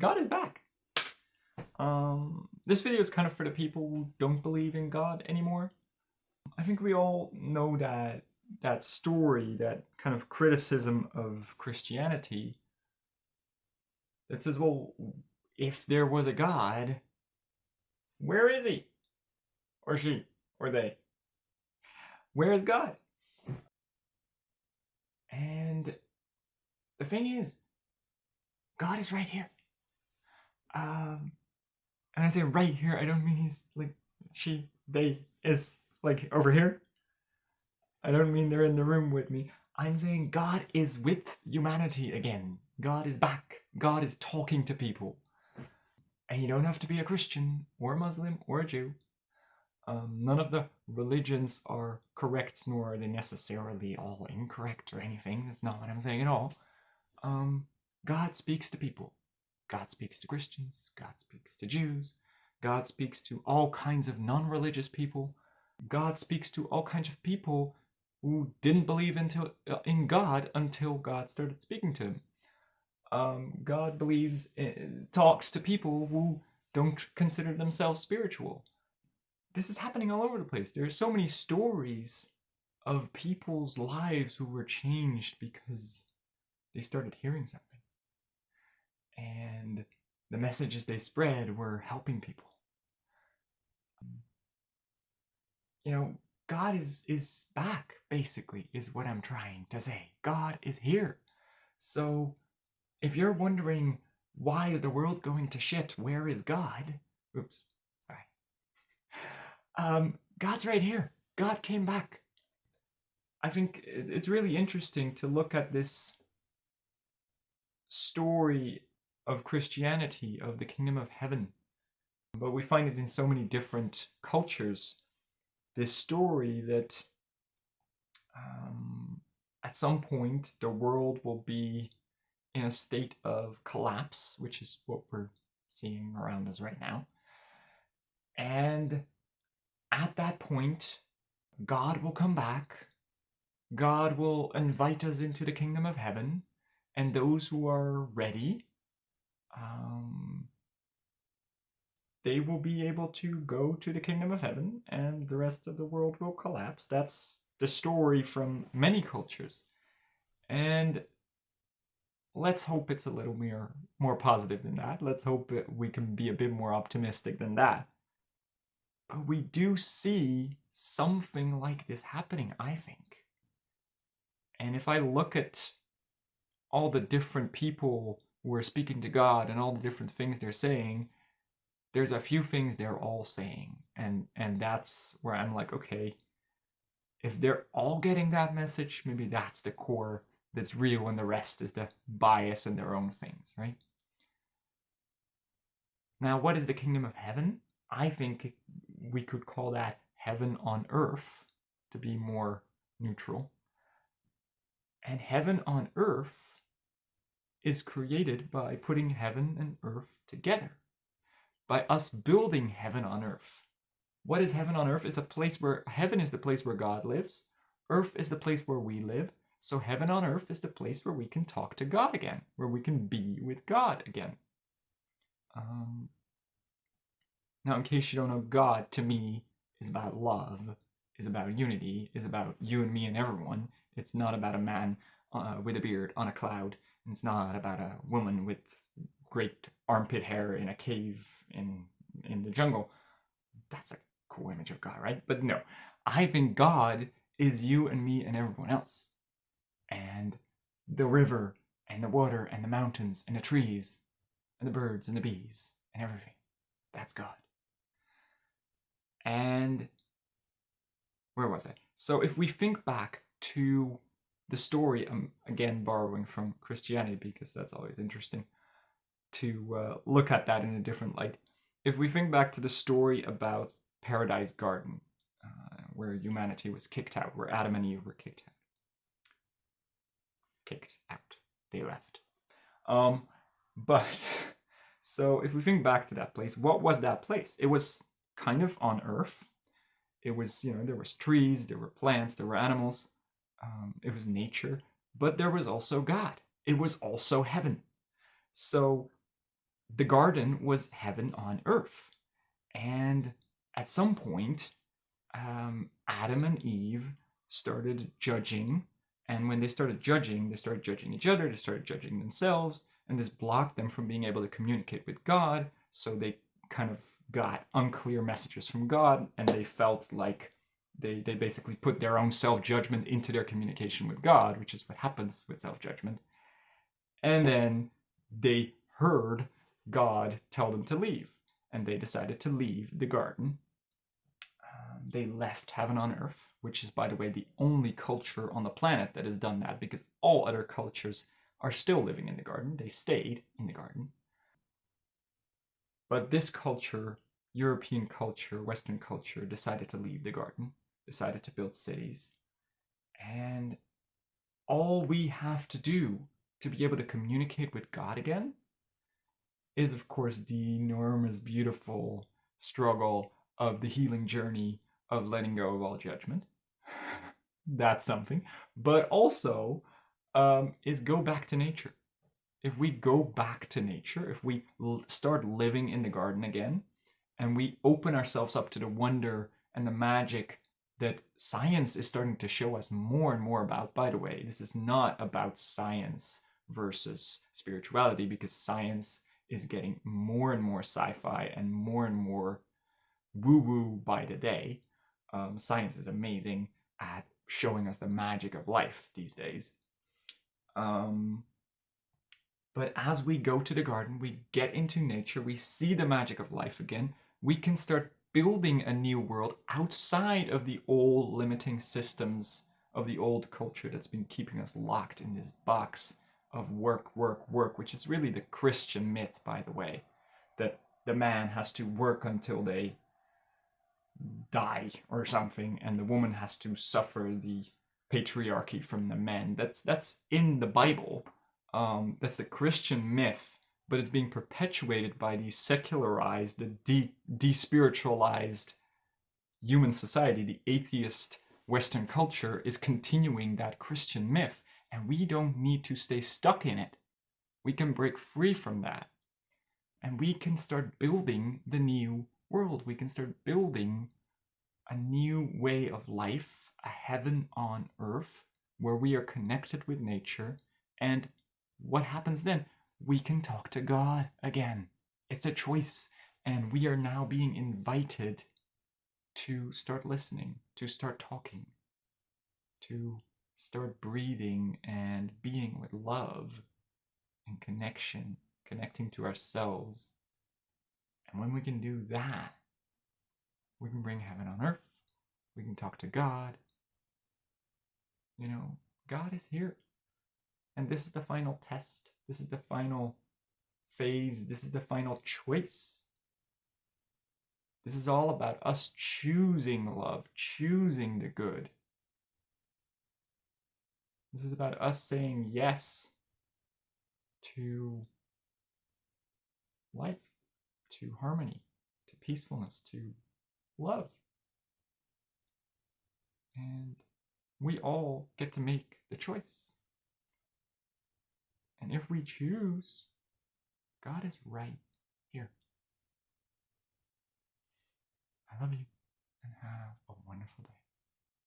God is back. This video is kind of for the people who don't believe in God anymore. I think we all know that story, that kind of criticism of Christianity that says, well, if there was a God, where is he? Or she? Or they? Where is God? And the thing is, God is right here. And I say right here, I don't mean he's like she, they is like over here. I don't mean they're in the room with me. I'm saying God is with humanity again. God is back. God is talking to people. And you don't have to be a Christian or a Muslim or a Jew. None of the religions are correct, nor are they necessarily all incorrect or anything. That's not what I'm saying at all. God speaks to people. God speaks to Christians. God speaks to Jews. God speaks to all kinds of non-religious people. God speaks to all kinds of people who didn't believe in God until God started speaking to them. God talks to people who don't consider themselves spiritual. This is happening all over the place. There are so many stories of people's lives who were changed because they started hearing something. And the messages they spread were helping people. God is back, basically, is what I'm trying to say. God is here. So, if you're wondering, why is the world going to shit? Where is God? Oops, sorry. God's right here. God came back. I think it's really interesting to look at this story of Christianity, of the kingdom of heaven. But we find it in so many different cultures. This story that at some point the world will be in a state of collapse, which is what we're seeing around us right now. And at that point, God will come back. God will invite us into the kingdom of heaven. And those who are ready, they will be able to go to the kingdom of heaven, and the rest of the world will collapse. That's the story from many cultures. And let's hope it's a little more positive than that. Let's hope we can be a bit more optimistic than that. But we do see something like this happening, I think. And if I look at all the different people who are speaking to God and all the different things they're saying, there's a few things they're all saying. And that's where I'm like, okay, if they're all getting that message, maybe that's the core that's real, and the rest is the bias and their own things, right? Now, what is the kingdom of heaven? I think we could call that heaven on earth, to be more neutral. And heaven on earth is created by putting heaven and earth together, by us building heaven on earth. What is heaven on earth? Is a place where heaven is the place where God lives. Earth is the place where we live. So heaven on earth is the place where we can talk to God again, where we can be with God again. Now, in case you don't know, God to me is about love, is about unity, is about you and me and everyone. It's not about a man with a beard on a cloud. It's not about a woman with great armpit hair in a cave in the jungle. That's a cool image of God, right? But no, I think God is you and me and everyone else. And the river and the water and the mountains and the trees and the birds and the bees and everything. That's God. And where was I? So if we think back to the story, I'm again borrowing from Christianity because that's always interesting to look at that in a different light. If we think back to the story about Paradise Garden, where humanity was kicked out, where Adam and Eve were kicked out. They left. But so if we think back to that place, what was that place? It was kind of on earth. It was, there was trees, there were plants, there were animals. It was nature, but there was also God. It was also heaven. So the garden was heaven on earth. And at some point, Adam and Eve started judging. And when they started judging each other, they started judging themselves, and this blocked them from being able to communicate with God. So they kind of got unclear messages from God, and they felt like they basically put their own self-judgment into their communication with God, which is what happens with self-judgment. And then they heard God tell them to leave, and they decided to leave the garden. They left heaven on earth, which is, by the way, the only culture on the planet that has done that, because all other cultures are still living in the garden. They stayed in the garden. But this culture, European culture, Western culture, decided to leave the garden, decided to build cities. And all we have to do to be able to communicate with God again is, of course, the enormous, beautiful struggle of the healing journey of letting go of all judgment. That's something. But also is go back to nature. If we go back to nature, if we start living in the garden again, and we open ourselves up to the wonder and the magic that science is starting to show us more and more about. By the way, this is not about science versus spirituality, because science is getting more and more sci-fi and more woo-woo by the day. Science is amazing at showing us the magic of life these days. But as we go to the garden, we get into nature, we see the magic of life again, we can start building a new world outside of the old limiting systems of the old culture that's been keeping us locked in this box of work, which is really the Christian myth, by the way, that the man has to work until they die or something, and the woman has to suffer the patriarchy from the men. That's in the Bible. That's the Christian myth, but it's being perpetuated by the secularized, the despiritualized human society. The atheist Western culture is continuing that Christian myth, and we don't need to stay stuck in it. We can break free from that, and we can start building the new world. We can start building a new way of life, a heaven on earth, where we are connected with nature. And what happens then? We can talk to God again. It's a choice, and we are now being invited to start listening, to start talking, to start breathing and being with love and connection, connecting to ourselves. And when we can do that, we can bring heaven on earth. We can talk to God. You know, God is here. And this is the final test. This is the final phase. This is the final choice. This is all about us choosing love, choosing the good. This is about us saying yes to life, to harmony, to peacefulness, to love. And we all get to make the choice. And if we choose, God is right here. I love you, and have a wonderful day.